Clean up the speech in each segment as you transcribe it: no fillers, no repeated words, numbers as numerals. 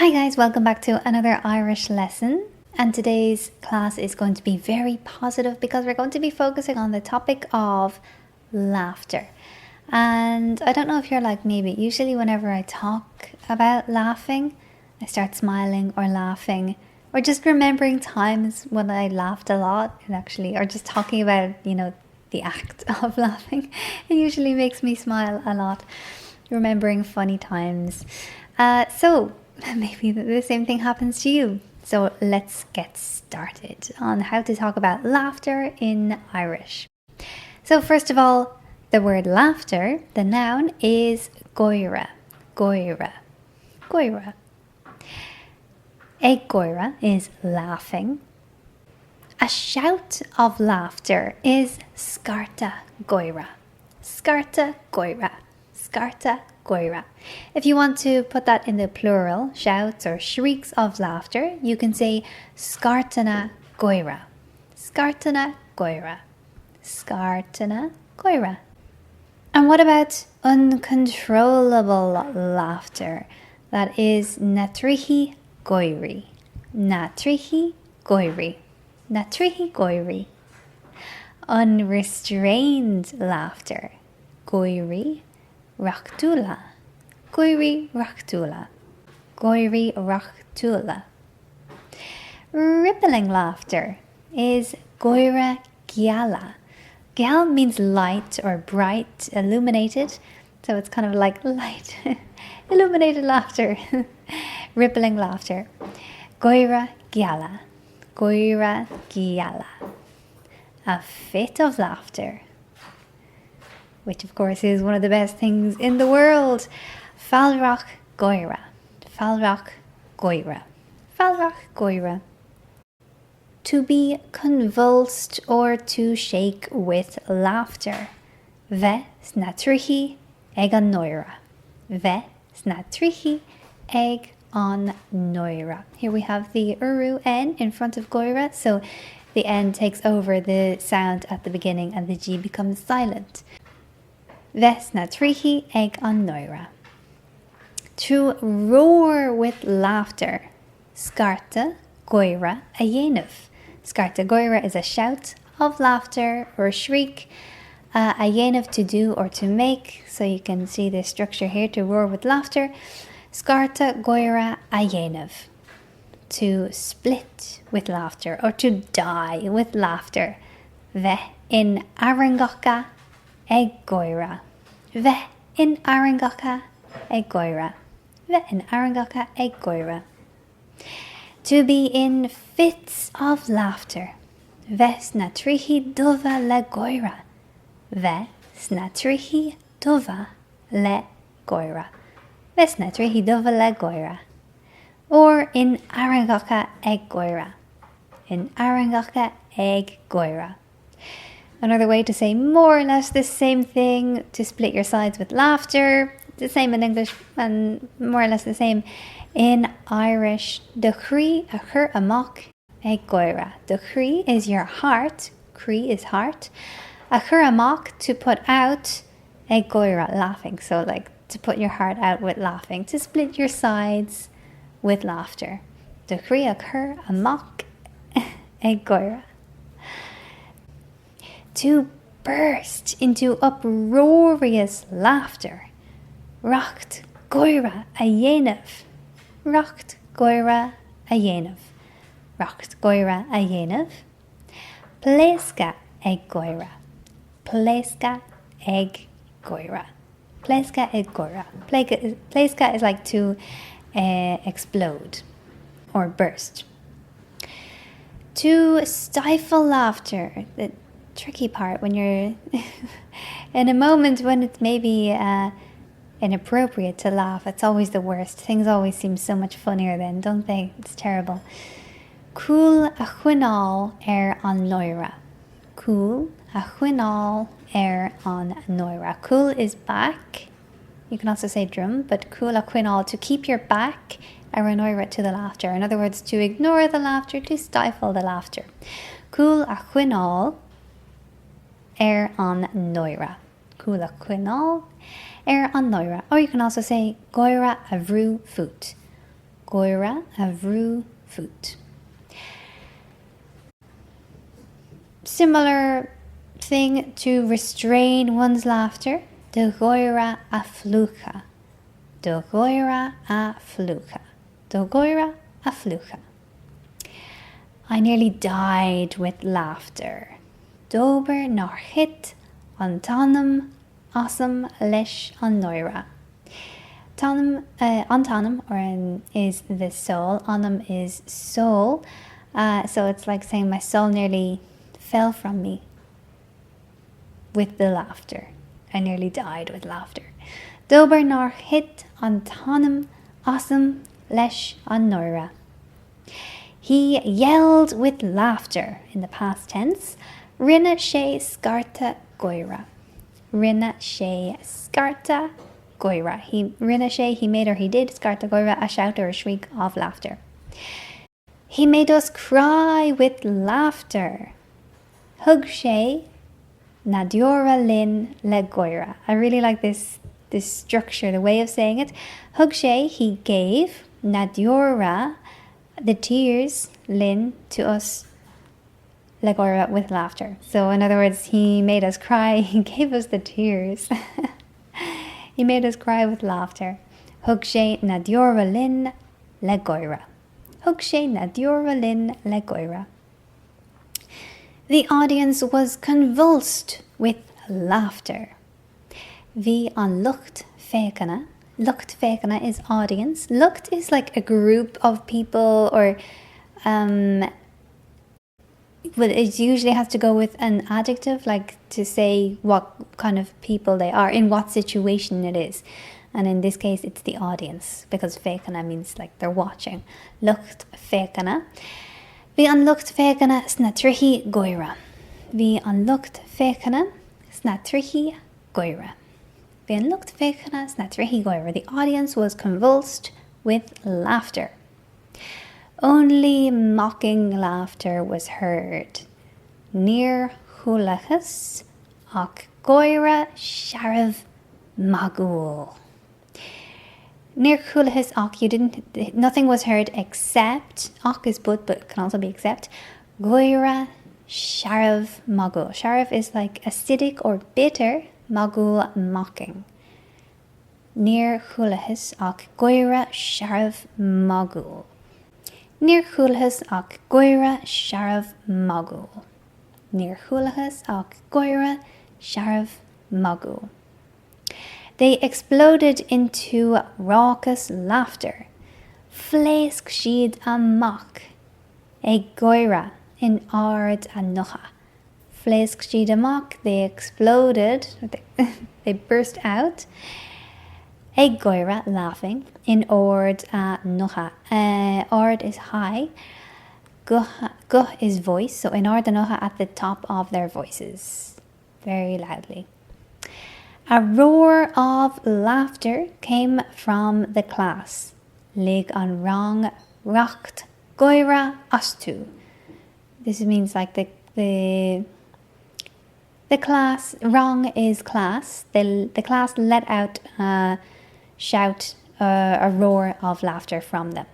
Hi guys, welcome back to another Irish lesson, and today's class is going to be very positive because we're going to be focusing on the topic of laughter. And I don't know if you're like me, but usually whenever I talk about laughing, I start smiling or laughing or just remembering times when I laughed a lot and actually, or just talking about, the act of laughing. It usually makes me smile a lot, remembering funny times. So maybe the same thing happens to you. So let's get started on how to talk about laughter in Irish. So first of all, the word laughter, the noun, is goy-reh. Goy-reh. Goy-reh. A goy-reh is laughing. A shout of laughter is scar-teh goy-reh. Scar-teh goy-reh. Scar-teh goy-reh. If you want to put that in the plural, shouts or shrieks of laughter, you can say scar-tenna goy-reh. Scar-tenna goy-reh. Scar-tenna goy-reh. And what about uncontrollable laughter? That is na trithí gáirí. Na trithí gáirí. Na trithí gáirí. Unrestrained laughter. Goy-ree. Rachtúla. Goy-ree rachtúla. Goy-ree rachtúla. Rippling laughter is goy-reh geala. Geala means light or bright, illuminated. So it's kind of like light, illuminated laughter. Rippling laughter. Goy-reh geala. Goy-reh geala. A fit of laughter, which of course is one of the best things in the world. Falrach goy-reh. Falrach goy-reh. Falrach goy-reh. To be convulsed or to shake with laughter. Bheith na trithí ag an noy-reh. Bheith na trithí ag an noy-reh. Here we have the uru n in front of goy-reh, so the n takes over the sound at the beginning and the g becomes silent. Bheith na trithí ag an noy-reh. To roar with laughter. Scar-teh goy-reh a yay-nev. Scar-teh goy-reh is a shout of laughter or a shriek. A yay-nev to do or to make. So you can see the structure here, to roar with laughter. Scar-teh goy-reh a yay-nev. To split with laughter or to die with laughter. Bheith in ar-eng-gokha ag goy-reh. Bheith in ar-eng-gokha ag goy-reh. Bheith in ar-eng-gokha ag goy-reh. To be in fits of laughter. Bheith na trithí dubha le goy-reh. Bheith na trithí dubha le goy-reh. Bheith na trithí dubha le goy-reh. Or in ar-eng-gokha ag goy-reh. In ar-eng-gokha ag goy-reh. Another way to say more or less the same thing, to split your sides with laughter. The same in English and more or less the same in Irish. The chree a chur amach ag goy-reh. The chree is your heart. Chree is heart. A chur amach, to put out, ag goy-reh, laughing. So like to put your heart out with laughing. To split your sides with laughter. The chree a chur amach ag goy-reh. To burst into uproarious laughter. Racht goy-reh a yay-nev. Racht goy-reh a yay-nev. Racht goy-reh a yay-nev. Pléasca ag goy-reh. Pléasca ag goy-reh. Pléasca ag goy-reh. Pléasca is like to explode or burst. To stifle laughter. The tricky part when you're in a moment when it's maybe inappropriate to laugh. It's always the worst. Things always seem so much funnier then, don't they? It's terrible. Cool a chuinál an noy-reh. Cool a chuinál an noy-reh. Cool is back. You can also say drum, but cool a chuinál, to keep your back, ar-eng-gokha, to the laughter. In other words, to ignore the laughter, to stifle the laughter. Cool a chuinál an noy-reh. Cool a chuinál an noy-reh. Or you can also say goy-reh a bhrú fut. goy-reh, a bhrú foot. Similar thing to restrain one's laughter. Do goy-reh a fhlúcha. Do goy-reh a fhlúcha. Do goy-reh a fhlúcha. I nearly died with laughter. Dober nár hit an tanam asam leis an noy-reh. Tanam, antanam, is the soul. Anam is soul. So it's like saying my soul nearly fell from me with the laughter. I nearly died with laughter. Dober nár hit an tanam asam leis an noy-reh. He yelled with laughter in the past tense. Rinne sé scar-teh goy-reh. Rinne sé scar-teh goy-reh. Rinne sé, he made or he did, scar-teh goy-reh, a shout or a shriek of laughter. He made us cry with laughter. Thug sé na diora linn le goy-reh. I really like this structure, the way of saying it. Thug sé, he gave, na diora, the tears, linn, to us, le goy-reh, with laughter. So in other words, he made us cry, he gave us the tears. He made us cry with laughter. Thug sé na diora linn le goy-reh. Thug sé na diora linn le goy-reh. The audience was convulsed with laughter. Bhí an lucht féachana. Lucht féachana is audience. Lucht is like a group of people, or well, it usually has to go with an adjective, like to say what kind of people they are, in what situation it is. And in this case, it's the audience, because féachana means like they're watching. Lucht féachana. Bhí an lucht féachana sna trithí goy-reh. Bhí an lucht féachana sna trithí goy-reh. Bhí an lucht féachana sna trithí goy-reh. The audience was convulsed with laughter. Only mocking laughter was heard. Níor chulachas ach goy-reh sharabh magúil. Níor chulachas ach, nothing was heard except, ach is but it can also be except, goy-reh sharabh magúil. Sharabh is like acidic or bitter, magúil mocking. Níor chulachas ach goy-reh sharabh magúil. Níor chulachas ach goy-reh sharabh magúil. Níor chulachas ach goy-reh sharabh magúil. They exploded into raucous laughter. Phléasc siad amach ag goy-reh in ar-eng-gokha. Phléasc siad amach, they exploded, they burst out. Ag goy-reh, laughing, in ar-eng-gokha. Ard is high, goh is voice, so in ar-eng-gokha at the top of their voices, very loudly. A roar of laughter came from the class. Lig an rang racht goy-reh astu. This means like the class, rang is class, the class let out a shout, a roar of laughter from them.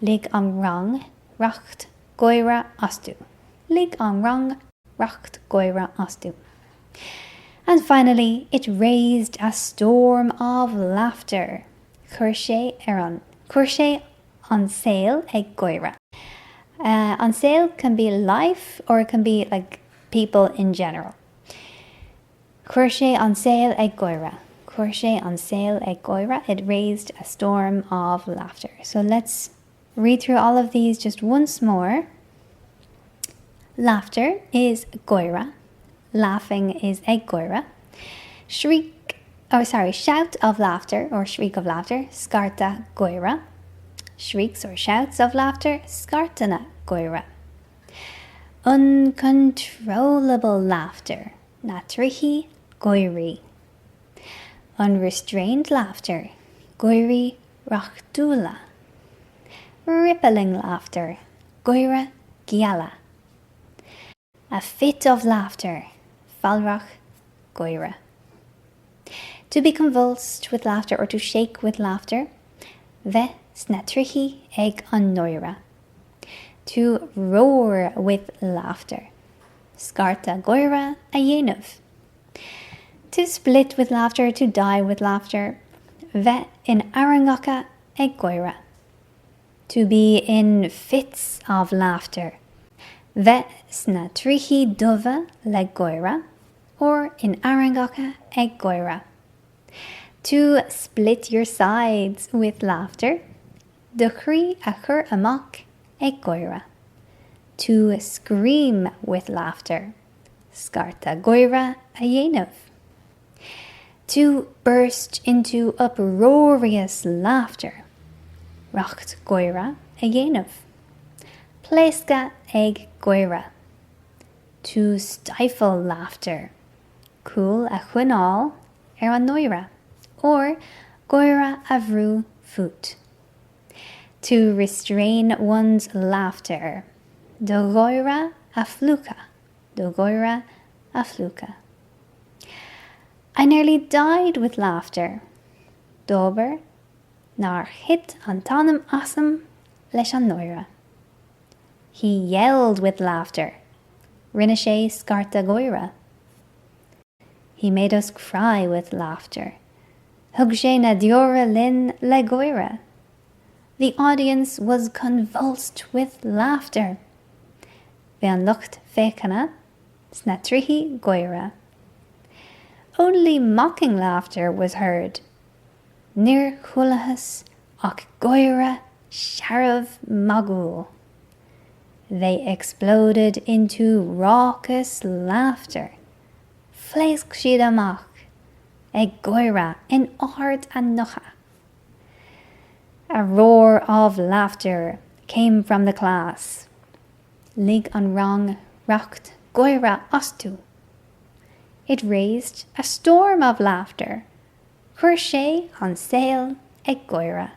Lig an rang racht goy-reh astu. Lig an rang racht goy-reh astu. And finally, it raised a storm of laughter. Chuir sé ar an sail ag goy-reh. On sail can be life, or it can be like people in general. Chuir sé an sail ag goy-reh. Chuir sé an sail ag goy-reh. It raised a storm of laughter. So let's read through all of these just once more. Laughter is goy-reh. Laughing is ag goy-reh. Shout of laughter or shriek of laughter, scar-teh goy-reh. Shrieks or shouts of laughter, scar-tenna goy-reh. Uncontrollable laughter, na trithí goy-ree. Unrestrained laughter, gáirí rachtúla. Rippling laughter, goy-reh geala. A fit of laughter, falrach, goy-reh. To be convulsed with laughter or to shake with laughter, bheith sna trithí ag an noy-reh. To roar with laughter. Scar-teh goy-reh a yay-nev. To split with laughter, to die with laughter. Bheith in arraingeacha ag goy-reh. To be in fits of laughter. Bheith sna tri-hee dubha le gáire, or in arraingeacha ag gáire. To split your sides with laughter. De chrí a chur amach ag gáire. To scream with laughter. Scar-teh goy-reh a yay-nev. To burst into uproarious laughter. Rachtúla a yay-nev. Pléasca ag goy-reh. To stifle laughter. Cool a chuinál an noy-reh, or goy-reh a bhrú fút. To restrain one's laughter. Do goy-reh a phlucha. Do goy-reh a phlucha. I nearly died with laughter. Dober nar hit an tanam asam leis an noy-reh. He yelled with laughter. Rinne sé scar-teh goy-reh. He made us cry with laughter. Thug sé na diora linn le goy-reh. The audience was convulsed with laughter. Bhí an lucht féachana sna trithí goy-reh. Only mocking laughter was heard. Níor chualachas ach goy-reh sharabh magúil. They exploded into raucous laughter. Phléasc siad amach ag goy-reh in ar-eng-gokha. A roar of laughter came from the class. Lig an rang racht goy-reh ostú. It raised a storm of laughter. Chuir sé an saol ag goy-reh.